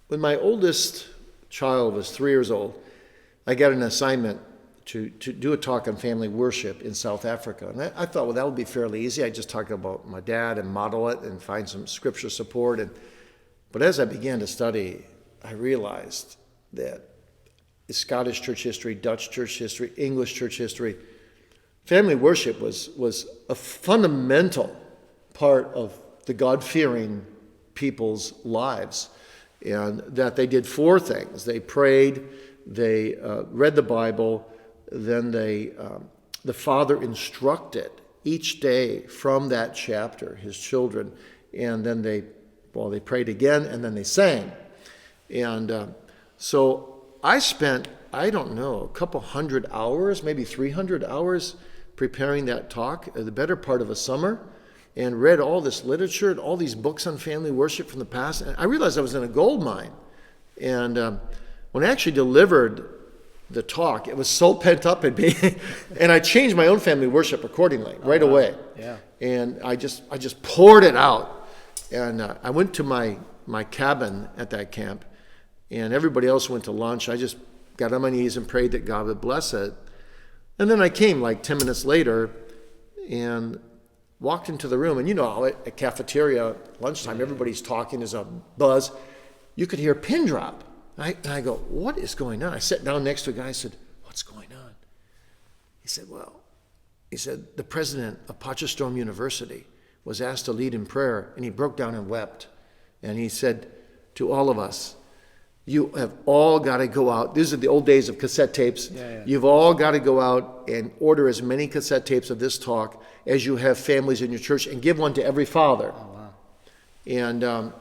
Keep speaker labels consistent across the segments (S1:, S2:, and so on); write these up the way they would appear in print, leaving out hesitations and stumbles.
S1: when my oldest child was 3 years old, I got an assignment to do a talk on family worship in South Africa. And I thought, well, that would be fairly easy. I just talk about my dad and model it and find some scripture support. But as I began to study, I realized that Scottish church history, Dutch church history, English church history, family worship was a fundamental part of the God-fearing people's lives. And that they did 4 things. They prayed, they read the Bible, then the father instructed each day from that chapter his children, and then they prayed again, and then they sang. And so I spent, I don't know, a couple hundred hours, maybe 300 hours preparing that talk, the better part of a summer, and read all this literature and all these books on family worship from the past. And I realized I was in a gold mine. And when I actually delivered the talk, it was so pent up in me, and I changed my own family worship accordingly right away.
S2: Yeah.
S1: And I just poured it out. And I went to my cabin at that camp, and everybody else went to lunch. I just got on my knees and prayed that God would bless it. And then I came like 10 minutes later and walked into the room. And you know how at a cafeteria, lunchtime, everybody's talking, there's a buzz. You could hear a pin drop. And I go, what is going on? I sat down next to a guy. I said, what's going on? He said, the president of Potchefstroom University was asked to lead in prayer, and he broke down and wept. And he said to all of us, you have all got to go out. These are the old days of cassette tapes.
S2: Yeah. You've
S1: all got to go out and order as many cassette tapes of this talk as you have families in your church, and give one to every father.
S2: Oh, wow.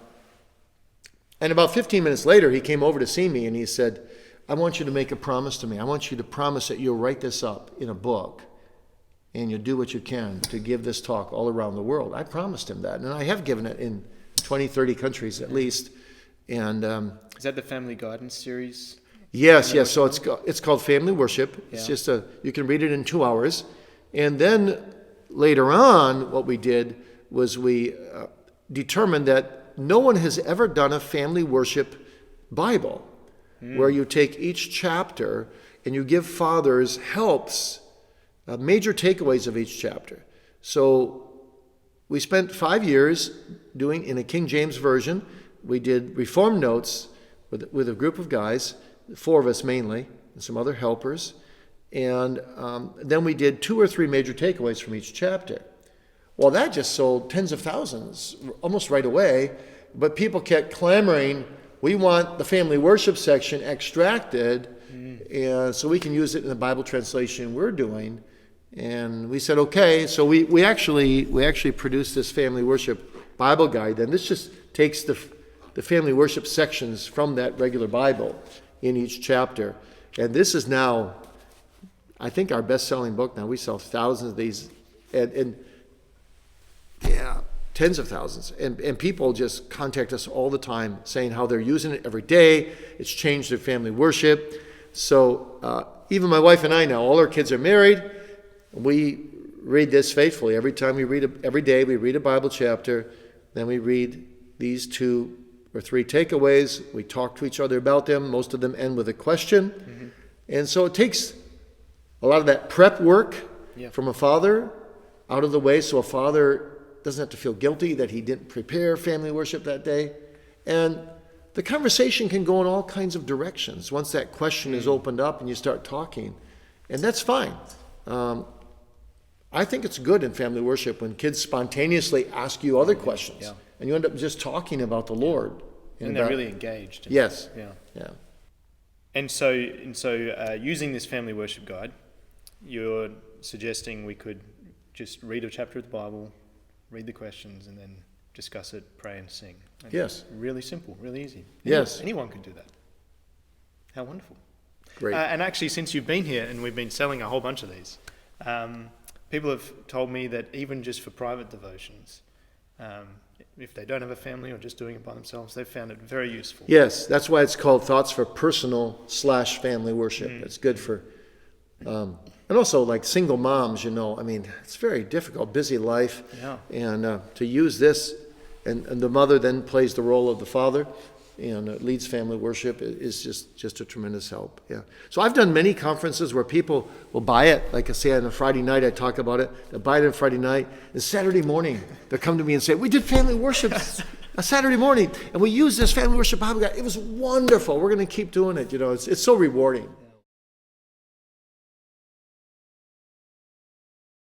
S1: And about 15 minutes later, he came over to see me, and he said, I want you to make a promise to me. I want you to promise that you'll write this up in a book, and you'll do what you can to give this talk all around the world. I promised him that, and I have given it in 20, 30 countries at least. And
S2: is that the Family Guidance series?
S1: Yes. So it's called Family Worship. It's
S2: Yeah.
S1: just you can read it in 2 hours. And then later on, what we did was we determined that no one has ever done a family worship Bible where you take each chapter and you give fathers helps, major takeaways of each chapter. So we spent 5 years doing in a King James version. We did Reformed notes with a group of guys, 4 of us mainly, and some other helpers. And then we did 2 or 3 major takeaways from each chapter. Well, that just sold tens of thousands almost right away. But people kept clamoring, we want the family worship section extracted, and so we can use it in the Bible translation we're doing. And we said, okay. So we actually produced this family worship Bible guide. And this just takes the family worship sections from that regular Bible in each chapter. And this is now, I think, our best-selling book now. We sell thousands of these, and tens of thousands. And people just contact us all the time saying how they're using it every day. It's changed their family worship. So even my wife and I now, all our kids are married. We read this faithfully. Every time every day we read a Bible chapter. Then we read these 2 or 3 takeaways. We talk to each other about them. Most of them end with a question. Mm-hmm. And so it takes a lot of that prep work from a father out of the way, so a father doesn't have to feel guilty that he didn't prepare family worship that day. And the conversation can go in all kinds of directions once that question is opened up and you start talking. And that's fine. I think it's good in family worship when kids spontaneously ask you other questions. Yeah. And you end up just talking about the Lord.
S2: And they're really engaged.
S1: Yes.
S2: Yeah. And so using this family worship guide, you're suggesting we could just read a chapter of the Bible, read the questions, and then discuss it, pray, and sing. And
S1: yes.
S2: Really simple, really easy.
S1: Yes.
S2: Anyone can do that. How wonderful.
S1: Great.
S2: And actually, since you've been here and we've been selling a whole bunch of these, people have told me that even just for private devotions, if they don't have a family or just doing it by themselves, they've found it very useful.
S1: Yes, that's why it's called Thoughts for Personal/Family Worship. It's good for... and also, like single moms, it's very difficult, busy life.
S2: Yeah.
S1: And to use this, and the mother then plays the role of the father, and leads family worship is just a tremendous help. Yeah. So I've done many conferences where people will buy it. Like I say, on a Friday night, I talk about it. They'll buy it on Friday night. And Saturday morning, they'll come to me and say, we did family worship a Saturday morning, and we used this family worship Bible guide. It was wonderful. We're going to keep doing it. It's so rewarding.